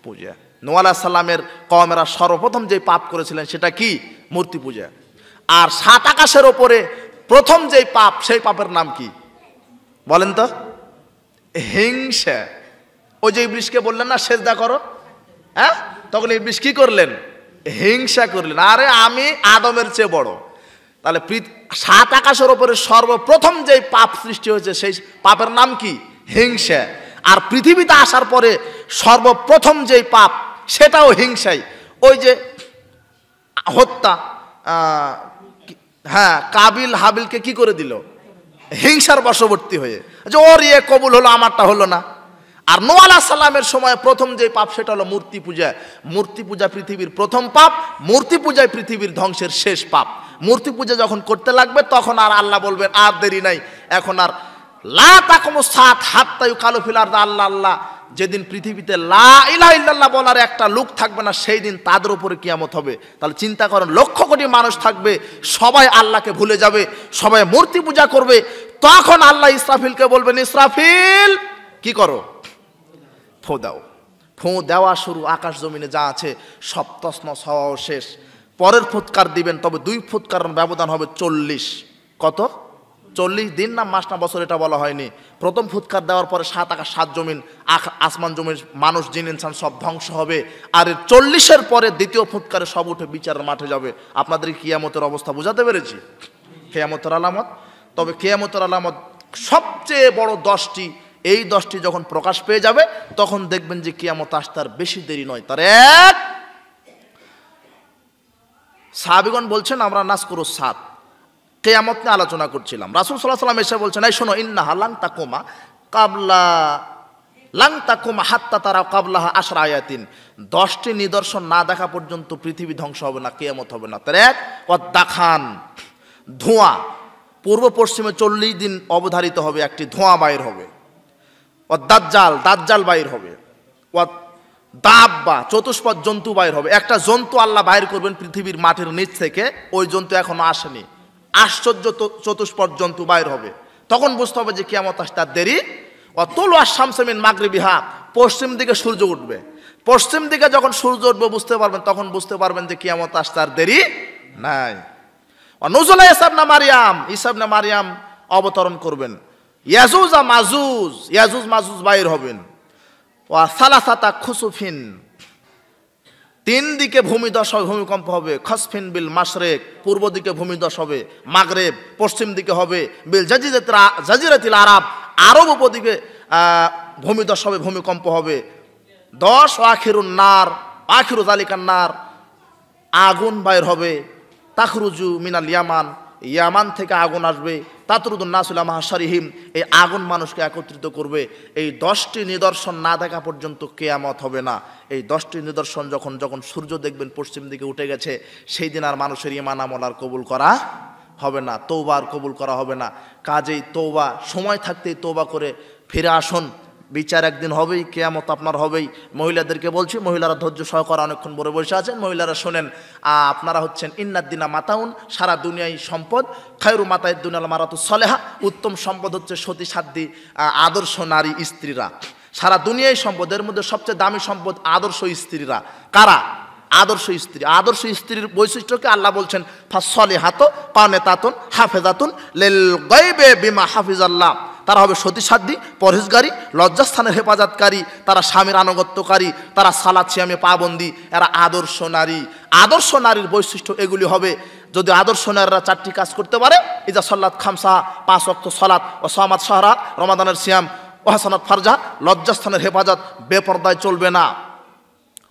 পূজা। নূহ আলাইহিস সালামের কওমেরা সর্বপ্রথম যে পাপ করেছিলেন সেটা কি? মূর্তি পূজা। আর 7 আকাশের ওপরে প্রথম যেই পাপ, সেই পাপের নাম কি বলেন তো? হিংসা। ওই যে ইবলিসকে বললেন না সেজদা করো, হ্যাঁ, তখন ইবলিস কি করলেন? হিংসা করলেন, আরে আমি আদমের চেয়ে বড়। তাহলে 7 আকাশের ওপরে সর্বপ্রথম যেই পাপ সৃষ্টি হয়েছে সেই পাপের নাম কি? হিংসা। আর পৃথিবীতে আসার পরে সর্বপ্রথম যেই পাপ সেটাও হিংসাই। ওই যে হত্যা, হ্যাঁ, কাবিল হাবিলকে কি করে দিল? হিংসার বশবর্তী হয়ে, যে ওর ইয়ে কবুল হলো আমারটা হলো না। আর নূহ আলাইহিস সালামের সময় প্রথম যে পাপ সেটা হলো মূর্তি পূজা। মূর্তি পূজা পৃথিবীর প্রথম পাপ, মূর্তি পূজায় পৃথিবীর ধ্বংসের শেষ পাপ। মূর্তি পূজা যখন করতে লাগবে তখন আর আল্লাহ বলবেন আর দেরি নাই, এখন আর লা তাকুমুস সাআত হাত্তা ইউকালু ফিল আরদি আল্লাহ আল্লাহ। যেদিন পৃথিবীতে লা ইলাহা ইল্লাল্লাহ বলার একটা লোক থাকবে না, সেই দিন তাদের উপরে কিয়ামত হবে। তাহলে চিন্তা করেন, লক্ষ কোটি মানুষ থাকবে, সবাই আল্লাহকে ভুলে যাবে, সবাই মূর্তি পূজা করবে। তখন আল্লাহ ইসরাফিলকে বলবেন, ইসরাফিল কি করো? ফু দাও। ফু দেওয়া শুরু, আকাশ জমিনে যা আছে সব তছনছ হওয়াও শেষ। পরের ফুৎকার দিবেন, তবে 2 ফুৎকার ব্যবধান হবে 40। কত? 40 দিন না মাস না বছর এটা বলা হয়নি। প্রথম ফুৎকার দেওয়ার পরে 7 আকাশ 7 জমিন, আসমান জমিন, মানুষ জিন ইনসান সব ধ্বংস হবে। আর 40-এর পরে দ্বিতীয় ফুৎকারে সব উঠে বিচারের মাঠে যাবে। আপনাদের কিয়ামতের অবস্থা বুঝাতে পেরেছি? কিয়ামতের আলামত। তবে কিয়ামতের আলামত সবচেয়ে বড় 10টি। এই 10টি যখন প্রকাশ পেয়ে যাবে তখন দেখবেন যে কিয়ামত আসতে আর বেশি দেরি নয়। তার এক, সাহাবীগণ বলছেন আমরা নাজকুরুস সাত, কিয়ামত নিয়ে আলোচনা করছিলাম। রাসূল সাল্লাল্লাহু আলাইহি ওয়াসাল্লাম এসে বলছেন, এই শোনো, ইন্নাহা লাং তাকুমা হাত্তা তারা কাবলাহা 10 আয়াতিন। 10টি নিদর্শন না দেখা পর্যন্ত পৃথিবী ধ্বংস হবে না, কিয়ামত হবে না। তার এক, ওয়াদাখান, ধোঁয়া। পূর্ব পশ্চিমে 40 দিন অবধারিত হবে, একটি ধোঁয়া বাইর হবে। দাজ্জাল, দাজ্জাল বাইর হবে। দাব্বা, চতুষ্পদ জন্তু বাইর হবে। একটা জন্তু আল্লাহ বাইর করবেন পৃথিবীর মাটির নিচ থেকে, ওই জন্তু এখনো আসেনি। আশ্চর্য চতুষ্পদ জন্তু বাইর হবে। তখন বুঝতে হবে যে কিয়ামত আসতে আর দেরি। তুলু আশ-শামসু মিন মাগরিবিহা, পশ্চিম দিকে সূর্য উঠবে। পশ্চিম দিকে যখন সূর্য উঠবে বুঝতে পারবেন, তখন বুঝতে পারবেন যে কিয়ামত আসতে আর দেরি নাই। নুজুল ঈসা ইবনে মারইয়াম, ঈসা ইবনে মারইয়াম অবতরণ করবেন। ইয়াজুজ মাজুজ, ইয়াজুজ মাজুজ বাইর হবেন। ওয়া সালাসাতা খুসুফিন, 3 দিকে ভূমিধস হবে, ভূমিকম্প হবে। খসফিন বিল মাশরিক, পূর্ব দিকে ভূমিধস হবে। মাগরিব, পশ্চিম দিকে হবে। বিল জাজিরাতিল আরব, আরব উপদ্বীপে ভূমিধস হবে, ভূমিকম্প হবে। 10 আখিরুন নার, আখিরু জালিকান নার, আগুন বাইর হবে। তাখরুজু মিনাল ইয়ামান, ইয়ামান থেকে আগুন আসবে। তাতরুদুন নাসু ইলা মাহশারিহিম, এই আগুন মানুষকে একত্রিত করবে। এই 10টি নিদর্শন না দেখা পর্যন্ত কিয়ামত হবে না। এই 10টি নিদর্শন যখন যখন সূর্য দেখবেন পশ্চিম দিকে উঠে গেছে, সেই দিন আর মানুষের ঈমান আমল আর কবুল করা হবে না, তওবা আর কবুল করা হবে না। কাজেই তওবা, সময় থাকতেই তওবা করে ফিরে আসুন। বিচার একদিন হবেই, কিয়ামত আপনার হবেই। মহিলাদেরকে বলছি, মহিলারা ধৈর্য সহকারে অনেকক্ষণ বড় বসে আছেন, মহিলারা শোনেন। আপনারা হচ্ছেন ইন্নাদ্দিনা মাতাউন, সারা দুনিয়ায় সম্পদ। খায়রু মাতায়েদ দুনিয়াল মারাতুস সলেহা, উত্তম সম্পদ হচ্ছে সতী সাধ্বী আদর্শ নারী স্ত্রীরা। সারা দুনিয়ায় সম্পদের মধ্যে সবচেয়ে দামি সম্পদ আদর্শ স্ত্রীরা। কারা? আদর্শ স্ত্রী। আদর্শ স্ত্রীর বৈশিষ্ট্যকে আল্লাহ বলছেন ফাসলিহাতু কানিতাতুন হাফিজাতুন লিল গায়বি বিমা হাফিজাল্লাহ। তারা হবে সতী সাধ্বী, পরহেজগারী, লজ্জাস্থানের হেফাজতকারী, তারা স্বামীর আনুগত্যকারী, তারা সালাত সিয়ামে পাবন্দী, এরা আদর্শ নারী। আদর্শ নারীর বৈশিষ্ট্য এগুলি হবে। যদি আদর্শ নারীরা 4টি কাজ করতে পারে, ইজা সাল্লাত খামসা, 5 ওয়াক্ত সালাত, ও সামাত শাহরা, রমাদানের সিয়াম, ওয়াহসানাত ফারজা, লজ্জাস্থানের হেফাজত, বেপরদায় চলবে না।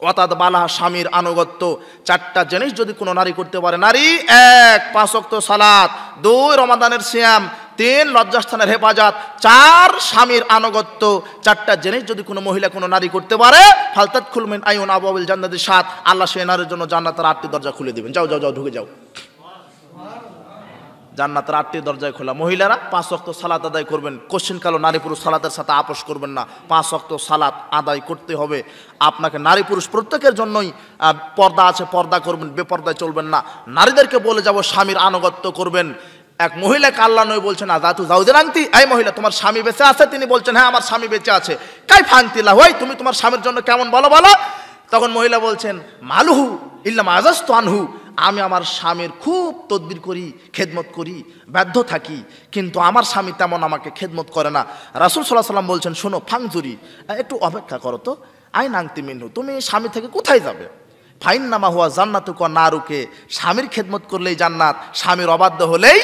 অর্থাৎ বালাহা, স্বামীর আনুগত্য। 4টা জিনিস যদি কোনো নারী করতে পারে, নারী 1 5 ওয়াক্ত সালাত, 2 রমাদানের সিয়াম, 3 লজ্জাস্থানের হেফাজত, 4 স্বামীর আনুগত্য। 4টা জিনিস যদি কোনো মহিলা কোনো নারী করতে পারে, ফালতাদখুল মিন আইয়ুন আবওয়াবিল জান্নাতি 7, আল্লাহ সেই নারীর জন্য জান্নাতের 8টি দরজা খুলে দিবেন। যাও যাও যাও, ঢুকে যাও। জান্নাতের 8টি দরজায় খোলা। মহিলারা 5 ওয়াক্ত সালাত আদায় করবেন। কোশ্চেন কালো নারী পুরুষ সালাতের সাথে আপোষ করবেন না। 5 ওয়াক্ত সালাত আদায় করতে হবে আপনাকে। নারী পুরুষ প্রত্যেকের জন্যই পর্দা আছে, পর্দা করবেন, বেপর্দায় চলবেন না। নারীদেরকে বলে যাব স্বামীর আনুগত্য করবেন। এক মহিলাকে আল্লাহ নবী বলছেন, আযাতু যাওজের আংতি, এই মহিলা তোমার স্বামী বেঁচে আছে? তিনি বলছেন, হ্যাঁ আমার স্বামী বেঁচে আছে। কাইফা আনতিলা, ওই তুমি তোমার স্বামীর জন্য কেমন বলো বলো। তখন মহিলা বলছেন, মালুহু ইল্লা মা আযাজতু আনহু, আমি আমার স্বামীর খুব তদবির করি, খেদমত করি, বাধ্য থাকি, কিন্তু আমার স্বামী তেমন আমাকে খেদমত করে না। রাসূল সাল্লাল্লাহু আলাইহি ওয়াসাল্লাম বলছেন, শোনো ফাংজুরি, একটু অপেক্ষা করো তো, আইন আংতি মিনহু, তুমি স্বামী থেকে কোথায় যাবে? ফাইন্নামা হুয়া জান্নাতুকা নারুকে, স্বামীর খেদমত করলেই জান্নাত, স্বামীর অবাধ্য হলেই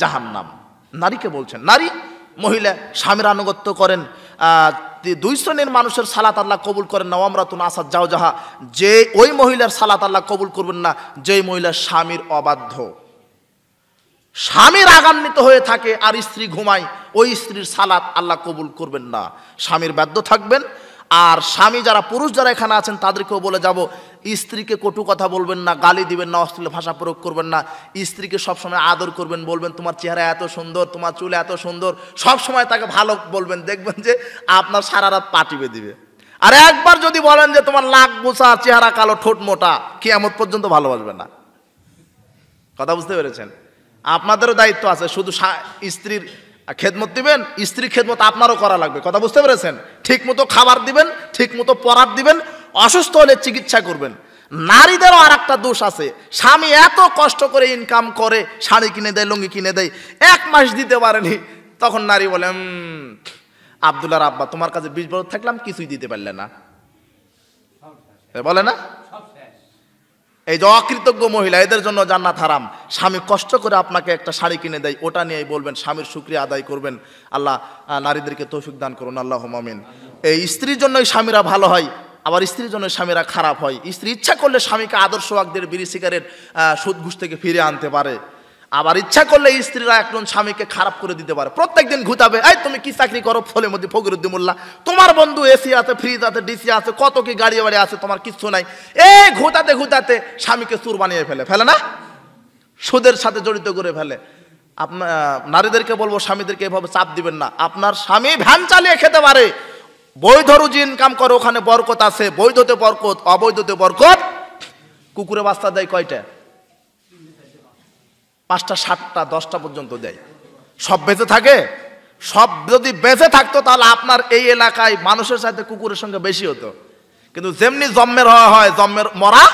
জাহান্নাম। নারীকে বলছেন, নারী মহিলা স্বামীর আনুগত্য করেন। 2 শ্রেণীর মানুষের সালাত আল্লাহ কবুল করেন না। ওয়ামরাতুন আসাদ জাওজাহা, যে ওই মহিলার সালাত আল্লাহ কবুল করবেন না যেই মহিলা স্বামীর অবাধ্য, স্বামী রাগান্বিত হয়ে থাকে আর স্ত্রী ঘুমায়, ওই স্ত্রীর সালাত আল্লাহ কবুল করবেন না। স্বামীর বাধ্য থাকবেন। আর স্বামী যারা, পুরুষ যারা এখানে আছেন তাদেরকেও বলে যাব, স্ত্রীকে কটু কথা বলবেন না, গালি দিবেন না, অশ্লীল ভাষা প্রয়োগ করবেন না। স্ত্রীকে সবসময় আদর করবেন, বলবেন তোমার চেহারা এত সুন্দর, তোমার চুল এত সুন্দর, সবসময় তাকে ভালো বলবেন, দেখবেন যে আপনার সারা রাত পা টিপে দিবে। আর একবার যদি বলেন যে তোমার নাক বোঁচা, চেহারা কালো, ঠোঁট মোটা, কিয়ামত পর্যন্ত ভালোবাসবে না। কথা বুঝতে পেরেছেন? আপনাদেরও দায়িত্ব আছে, শুধু স্ত্রীর খেদমত দিবেন, স্ত্রীর খেদমত আপনারও করা লাগবে। কথা বুঝতে পেরেছেন? ঠিক মতো খাবার দিবেন, ঠিক মতো পরার দিবেন, অসুস্থ হলে চিকিৎসা করবেন। নারীদেরও আর একটা দোষ আছে, স্বামী এত কষ্ট করে ইনকাম করে, শাড়ি কিনে দেয়, লুঙ্গি কিনে দেয়, 1 মাস দিতে পারেনি, তখন নারী বলে, আব্দুল্লাহর আব্বা তোমার কাছে 20 বছর থাকলাম, কিছুই দিতে পারলে না, বলে না? এই যে অকৃতজ্ঞ মহিলা, এদের জন্য জান্নাত হারাম। স্বামী কষ্ট করে আপনাকে একটা শাড়ি কিনে দেয়, ওটা নিয়েই বলবেন, স্বামীর শুকরিয়া আদায় করবেন। আল্লাহ নারীদেরকে তৌফিক দান করুন, আল্লাহুম্মা আমিন। এই স্ত্রীর জন্যই স্বামীরা ভালো হয়, আবার স্ত্রীর জন্য স্বামীরা খারাপ হয়। স্ত্রী ইচ্ছা করলে স্বামীকে আদর্শ ওয়াক্তের বিড়ি সিগারেট সুদ ঘুষ থেকে ফিরে আনতে পারে, আবার ইচ্ছা করলে স্ত্রীরা একজন স্বামীকে খারাপ করে দিতে পারে। প্রত্যেকদিন ঘুতাবে, এই তুমি কি চাকরি করো? ফলের মধ্যে ফকিরউদ্দিন মোল্লা, তোমার বন্ধু এসি আছে, ফ্রিজ আছে, ডিসি আছে, কত কি গাড়ি বাড়ি আছে, তোমার কিচ্ছু নাই। এই ঘুতাতে ঘুতাতে স্বামীকে চুর বানিয়ে ফেলে না, সুদের সাথে জড়িত করে ফেলে। আপনার নারীদেরকে বলবো, স্বামীদেরকে এভাবে চাপ দিবেন না। আপনার স্বামী ভ্যান চালিয়ে খেতে পারে, বৈধ রুজি ইনকাম করে, ওখানে বরকত আছে। বৈধতে বরকত, অবৈধতে বরকত। কুকুরে বাচ্চা দেয় কয়টা? 5টা 7টা 10টা পর্যন্ত দেয়। সব বেঁচে থাকে? সব যদি বেঁচে থাকতো তাহলে আপনার এই এলাকায় মানুষের সাথে কুকুরের সঙ্গে বেশি হতো। কিন্তু যেমনি জন্মের হয়, জন্মের মরা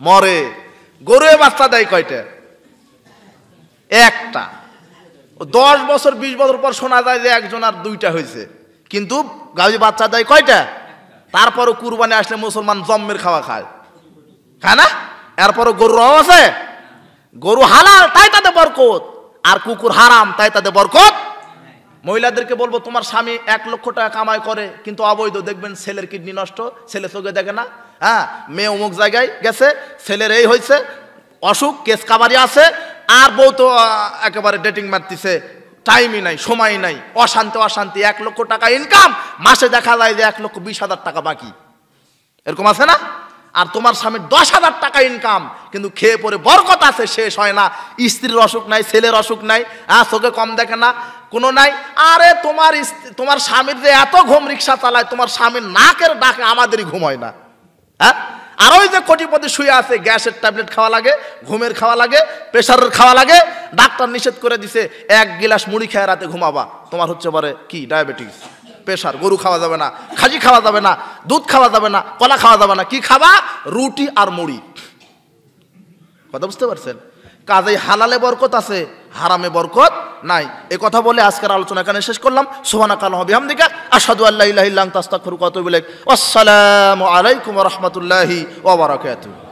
মরে। গরুয়ে বাচ্চা দেয় কয়টা? একটা। 10 বছর 20 বছর পর শোনা যায় যে একজন আর 2টা হয়েছে, কিন্তু গাভী বাচ্চা দেয় কয়টা? তারপরও কুরবানি আসলে মুসলমান জন্মের খাওয়া খায় না? এরপরও গরুর অভাব আছে? গরু হালাল তাই তাদের বরকত, আর কুকুর হারাম তাই তাদের বরকত। মহিলাদেরকে বলবো, তোমার স্বামী 1 লক্ষ টাকা কামাই করে কিন্তু অবৈধ, দেখবেন ছেলের কিডনি নষ্ট, ছেলে চোখে দেখে না, হ্যাঁ, মেয়ে অমুক জায়গায় গেছে, ছেলের এই হয়েছে, অসুখ, কেস কাবারি আছে, আর বউ তো একেবারে ডেটিং মারতেছে, টাইমই নাই, সময় নাই, অশান্তি অশান্তি। 1 লক্ষ টাকা ইনকাম, মাসে দেখা যায় যে 1,20,000 টাকা বাকি, এরকম আছে না? আর তোমার স্বামীর 10,000 টাকা ইনকাম, কিন্তু খেয়ে পরে বরকত আছে, শেষ হয় না। স্ত্রীর অসুখ নাই, ছেলের অসুখ নাই, চোখে কম দেখে না, কোনো নাই। আরে তোমার স্বামীর যে এত ঘুম, রিক্সা চালায়, তোমার স্বামীর নাকের ডাকে আমাদেরই ঘুম হয় না, হ্যাঁ? আর ওই যে কোটিপতি শুয়ে আছে, গ্যাসের ট্যাবলেট খাওয়া লাগে, ঘুমের খাওয়া লাগে, প্রেশারের খাওয়া লাগে, ডাক্তার নিষেধ করে দিছে 1 গিলাস মুড়ি খেয়ে রাতে ঘুমাবা, তোমার হচ্ছে পারে কি ডায়াবেটিস, প্রেশার। গরু খাওয়া যাবে না, খাজি খাওয়া যাবে না, দুধ খাওয়া যাবে না, কলা খাওয়া যাবে না, কি খাবা? রুটি আর মুড়ি। কথা বুঝতে পারছেন? কাজেই হালালে বরকত আছে, হারামে বরকত নাই। এই কথা বলে আজকের আলোচনা এখানে শেষ করলাম। সুবহানাকাল্লাহি ওয়া বিহামদিকা, আশহাদু আল্লা ইলাহা ইল্লা আনতা, আস্তাগফিরুকা ওয়া আতুবু ইলাইক। আসসালামু আলাইকুম ওয়া রাহমাতুল্লাহি ওয়া বারাকাতুহু।